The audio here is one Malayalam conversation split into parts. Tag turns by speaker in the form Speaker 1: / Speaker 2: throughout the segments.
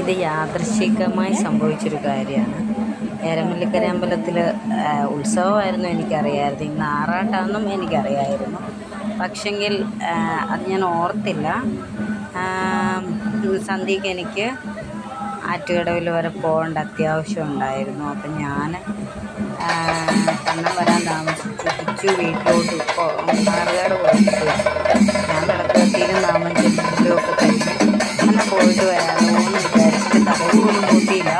Speaker 1: ഇത് യാദൃശ്ചികമായി സംഭവിച്ചൊരു കാര്യമാണ്. ഏരമല്ലിക്കര അമ്പലത്തിൽ ഉത്സവമായിരുന്നു എനിക്കറിയാമായിരുന്നു. ഇന്ന് ആറാട്ടാണെന്നും എനിക്കറിയാമായിരുന്നു. പക്ഷെങ്കിൽ അത് ഞാൻ ഓർത്തില്ല. സന്ധ്യയ്ക്ക് എനിക്ക് ആറ്റുകടവിൽ വരെ പോകേണ്ട അത്യാവശ്യം ഉണ്ടായിരുന്നു. അപ്പം ഞാൻ കണ്ണൻ വരാൻ താമസിച്ചു വീട്ടിലോട്ട് മാറുകാട് പോയിട്ട് ഞാൻ വിളക്കുവത്തിയിലും നാമം ചെല്ലുമൊക്കെ കഴിഞ്ഞ് അങ്ങനെ പോയിട്ട് വരാമോ എന്ന് വിചാരിച്ചിട്ട് തലപോലും കൂട്ടിയില്ല.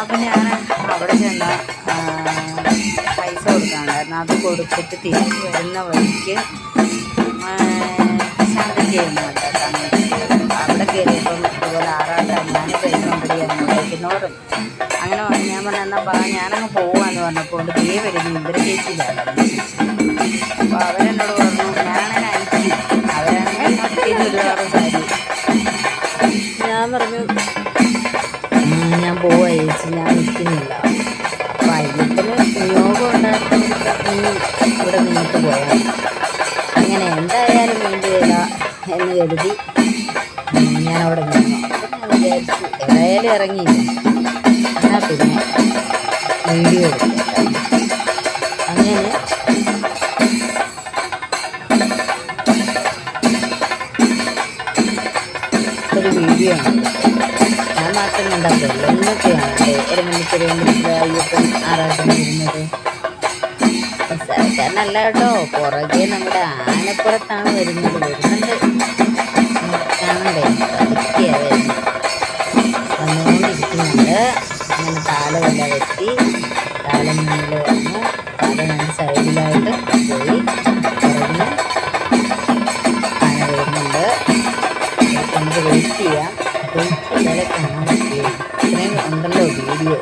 Speaker 1: അപ്പം ഞാൻ അവിടെ ചെന്ന് പൈസ കൊടുക്കാനുണ്ടായിരുന്നു. അത് കൊടുത്തിട്ട് തിരിച്ച് വരുന്ന വഴിക്ക് ശാന്തിക്കായിരുന്നു അവിടെ കയറിയപ്പം ഇതുപോലെ ആറാട്ടാണ് ഞാൻ വരുന്നുണ്ടടി അങ്ങോട്ടേക്കുന്നോടും അങ്ങനെ ഞാൻ പറഞ്ഞു എന്നാൽ ഞാനങ്ങ് പോവാന്ന് പറഞ്ഞപ്പോൾ കൊണ്ട് ദേ വരുന്നു ഇന്ദ്ര ചേച്ചിയിലാണ്. അപ്പോൾ അവരെന്നോട് പറഞ്ഞു ഞാനങ്ങനെ അയച്ചു അവരാണെങ്കിൽ ഒരുപാട് സാരി. ഞാൻ പറഞ്ഞു ഞാൻ പോവാ ചേച്ചി ഞാൻ നിൽക്കുന്നില്ല. അപ്പോൾ അതിനത്തിന് നിയോഗം ഉണ്ടായിരുന്നെങ്കിൽ ഇവിടെ നിന്നിട്ട് പോയാൽ അങ്ങനെ എന്തായാലും വേണ്ടിയില്ല എന്ന് കരുതി ഞാനവിടെ നിന്നു. അപ്പം ഞാൻ വിചാരിച്ചു ഏതായാലും ഇറങ്ങിയില്ല എന്നാൽ പിന്നെ വീഡിയോ എടുക്കാം. അങ്ങനെ ഒരു വീഡിയോ ആണ്. ഞാൻ മാത്രം കണ്ടപ്പോൾ എന്നൊക്കെയാണ് എരമല്ലിക്കര അയ്യപ്പൻ ആറാട്ടിന് വരുന്നത്. സാധാരണല്ല കേട്ടോ, പുറകെ നമ്മുടെ ആനപ്പുറത്താണ് വരുന്നുണ്ട്. കാണണ്ടേ പതുക്കെയാണ് വരുന്നത്, വന്നുകൊണ്ടിരിക്കുന്നുണ്ട്. അങ്ങനെ താലമെല്ലാം വെട്ടി താലം മുന്നിൽ വന്നു. താലം ഞാൻ സൈഡിലായിട്ട് പോയി പുറകിന് ആന വരുന്നുണ്ട്. നമുക്ക് വെയിറ്റ് ചെയ്യാം. വെയിറ്റ് ചെയ്താലേ കാണാൻ പറ്റുള്ളൂ. ഇത്രയും ഉണ്ടല്ലോ വീഡിയോ.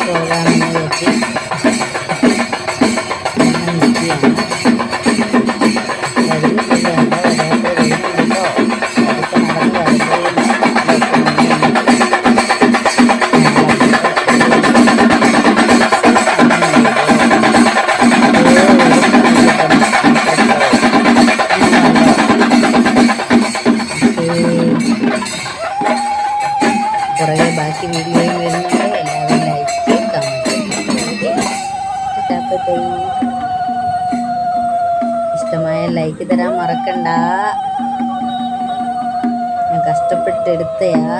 Speaker 1: പോകാമെന്ന് വെച്ച് കുറേ ബാക്കി വീഡിയോയും വരുന്നുണ്ട്. എല്ലാവരും ലൈക്ക് കമൻറ്റ് ഇഷ്ടമായ ലൈക്ക് തരാൻ മറക്കണ്ട. ഞാൻ കഷ്ടപ്പെട്ടെടുത്തയാ